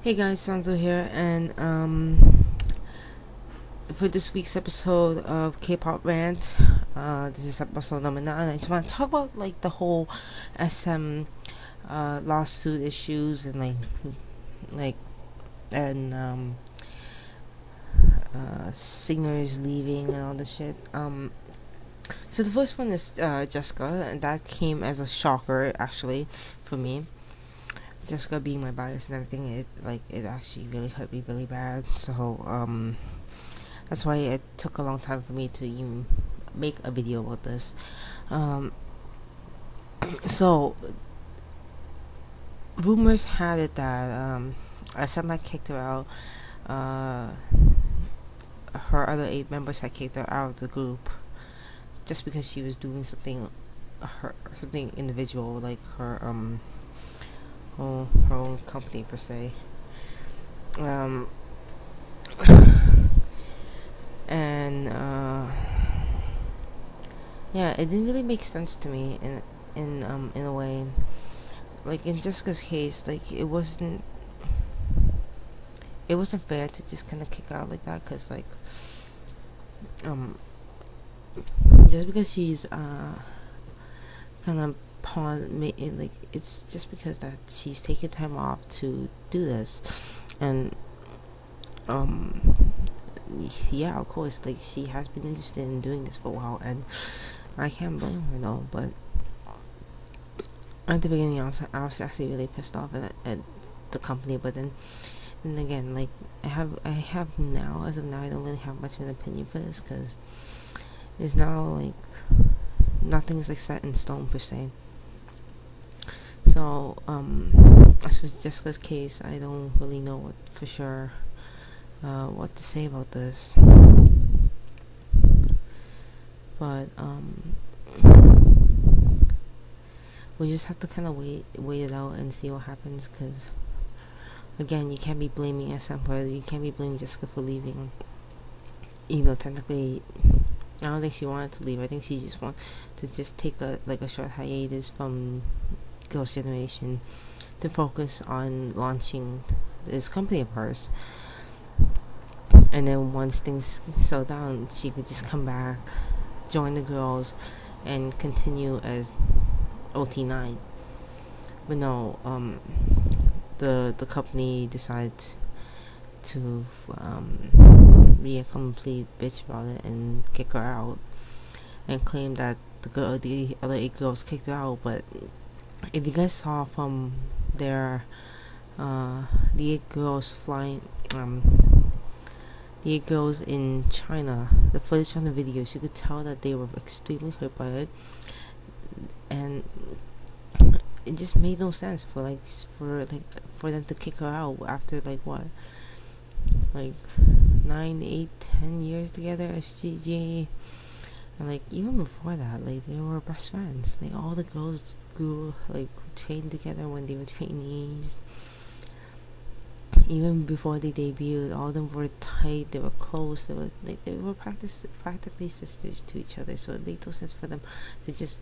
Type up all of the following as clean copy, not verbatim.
Hey guys, Sanzo here, and for this week's episode of K-pop Rant, this is episode number 9. I just want to talk about like the whole SM lawsuit issues and like and singers leaving and all the shit. So the first one is Jessica, and that came as a shocker actually for me. Jessica being my bias and everything, it actually really hurt me really bad. So that's why it took a long time for me to even make a video about this. So rumors had it that Asama kicked her out. Her other 8 members had kicked her out of the group just because she was doing something individual, like her own company per se. And yeah, it didn't really make sense to me in a way. Like in Jessica's case, like it wasn't fair to just kind of kick her out like that, cause like just because she's kind of like it's just because that she's taking time off to do this, and yeah, of course, like she has been interested in doing this for a while, and I can't blame her though. But at the beginning, I was actually really pissed off at the company, but then again, like I have now, as of now, I don't really have much of an opinion for this, because it's now like nothing is like set in stone per se. So as for Jessica's case, I don't really know what for sure what to say about this, but we just have to kind of wait it out and see what happens, because again, you can't be blaming SM for it. You can't be blaming Jessica for leaving. Technically, I don't think she wanted to leave. I think she just wanted to just take a short hiatus from Girls' Generation to focus on launching this company of hers. And then once things settle down, she could just come back, join the girls, and continue as OT9. But no, the company decided to be a complete bitch about it and kick her out, and claim that the other 8 girls kicked her out. But if you guys saw from their the 8 girls flying, the 8 girls in China, the footage from the videos, you could tell that they were extremely hurt by it, and it just made no sense for them to kick her out after like 9, 8, 10 years together as CJ. And like even before that, like they were best friends. Like all the girls grew, like trained together when they were trainees. Even before they debuted, all of them were tight. They were close. They were practically sisters to each other. So it made no sense for them to just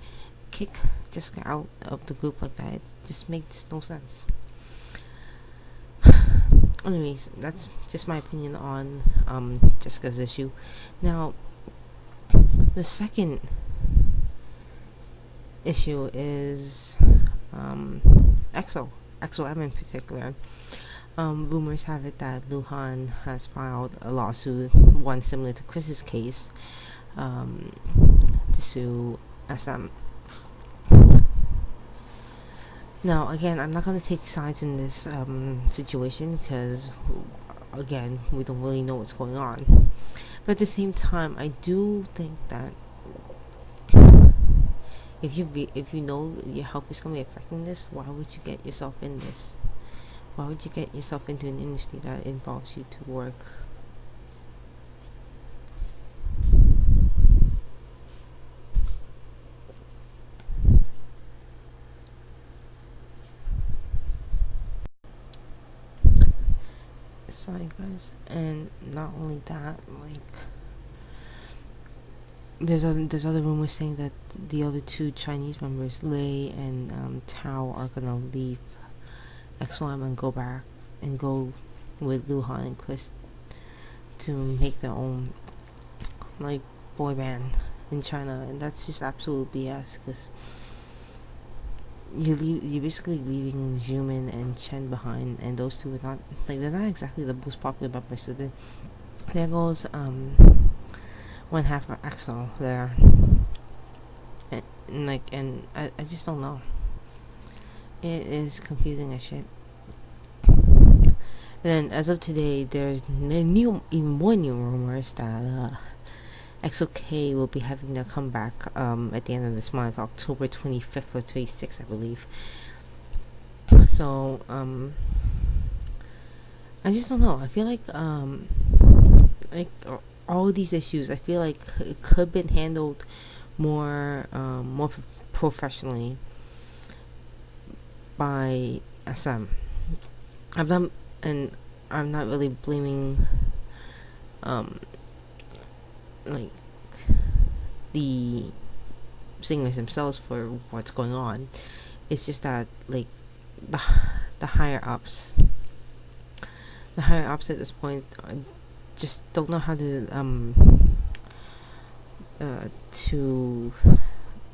kick Jessica out of the group like that. It just makes no sense. Anyways, that's just my opinion on Jessica's issue. Now, the second issue is EXO-M in particular. Rumors have it that Luhan has filed a lawsuit, one similar to Chris's case, to sue SM. Now, again, I'm not going to take sides in this situation, because, again, we don't really know what's going on. But at the same time, I do think that if you know your health is going to be affecting this, why would you get yourself in this? Why would you get yourself into an industry that involves you to work? Sorry guys. And not only that, like there's other rumors saying that the other 2 Chinese members, Lei and Tao, are gonna leave EXO-M and go back and go with Luhan and Chris to make their own like boy band in China, and that's just absolute BS because you're basically leaving Jimin and Chen behind, and those two are not like they're not exactly the most popular members. So there goes one half of EXO there, and I just don't know. It is confusing as shit. And then as of today, there's even more new rumors that EXO-K will be having their comeback at the end of this month, October 25th or 26th, I believe. So I just don't know. I feel like all these issues, I feel like it could have been handled more professionally by SM. I'm not really blaming like the singers themselves for what's going on. It's just that like the higher ups at this point just don't know how to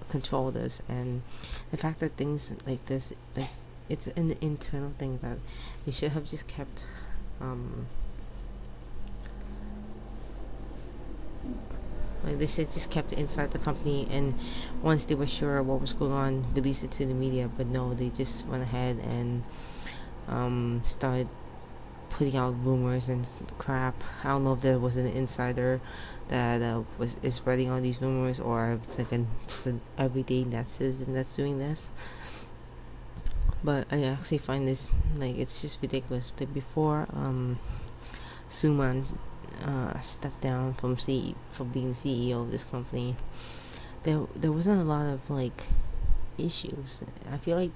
control this, and the fact that things like this, like, it's an internal thing that they should have just kept they should just kept it inside the company, and once they were sure of what was going on, release it to the media. But no, they just went ahead and started putting out rumors and crap. I don't know if there was an insider that is spreading all these rumors, or if it's like just an everyday citizen that's doing this. But I actually find this, like, it's just ridiculous. Like before Suman stepped down from being the CEO of this company, there wasn't a lot of like issues. I feel like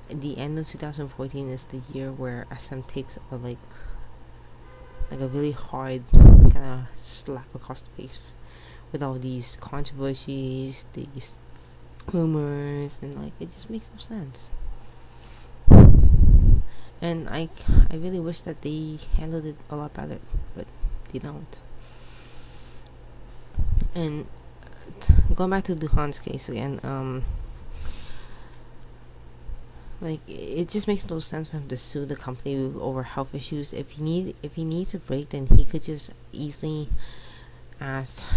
the end of 2014 is the year where SM takes a a really hard kind of slap across the face with all these controversies, these rumors, and like it just makes no sense. And I really wish that they handled it a lot better, but they don't. And going back to Luhan's case again, like it just makes no sense for him to sue the company over health issues. If he needs a break, then he could just easily ask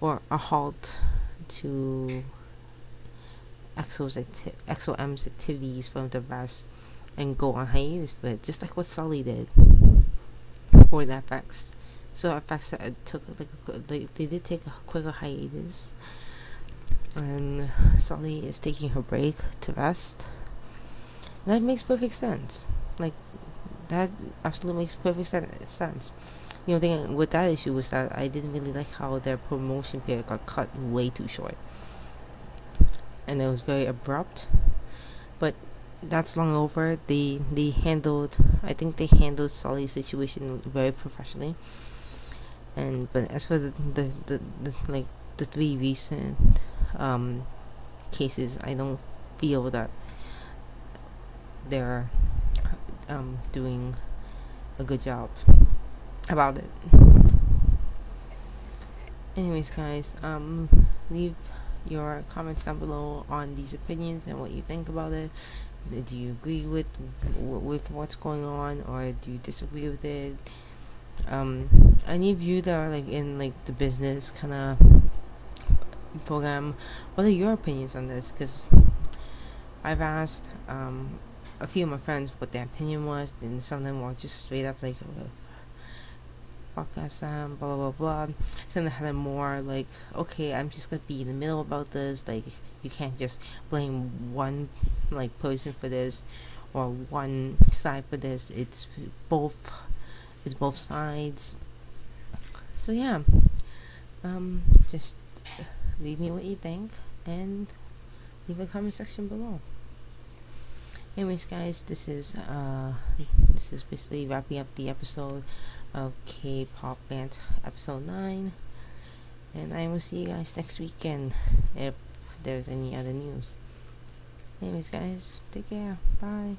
for a halt to EXO-M's activities from the rest and go on hiatus for it, just like what Sully did for the FX. So FX took they did take a quicker hiatus, and Sully is taking her break to rest. And that makes perfect sense. Like that absolutely makes perfect sense. The only thing with that issue was that I didn't really like how their promotion period got cut way too short, and it was very abrupt. But that's long over. I think they handled Sully's situation very professionally. But as for the three recent cases, I don't feel that they're doing a good job about it. Anyways, guys, leave your comments down below on these opinions and what you think about it. Do you agree with what's going on, or do you disagree with it? Any of you that are like in like the business kind of program, what are your opinions on this? Because I've asked a few of my friends what their opinion was, and some of them were just straight up like fuck SM, blah blah blah. Some of them had a more like, okay, I'm just gonna be in the middle about this. Like you can't just blame one like person for this or one side for this. It's both sides. So yeah, just leave me what you think and leave a comment section below. Anyways, guys, this is basically wrapping up the episode of K-Pop Rant episode 9, and I will see you guys next weekend if there's any other news. Anyways, guys, take care. Bye.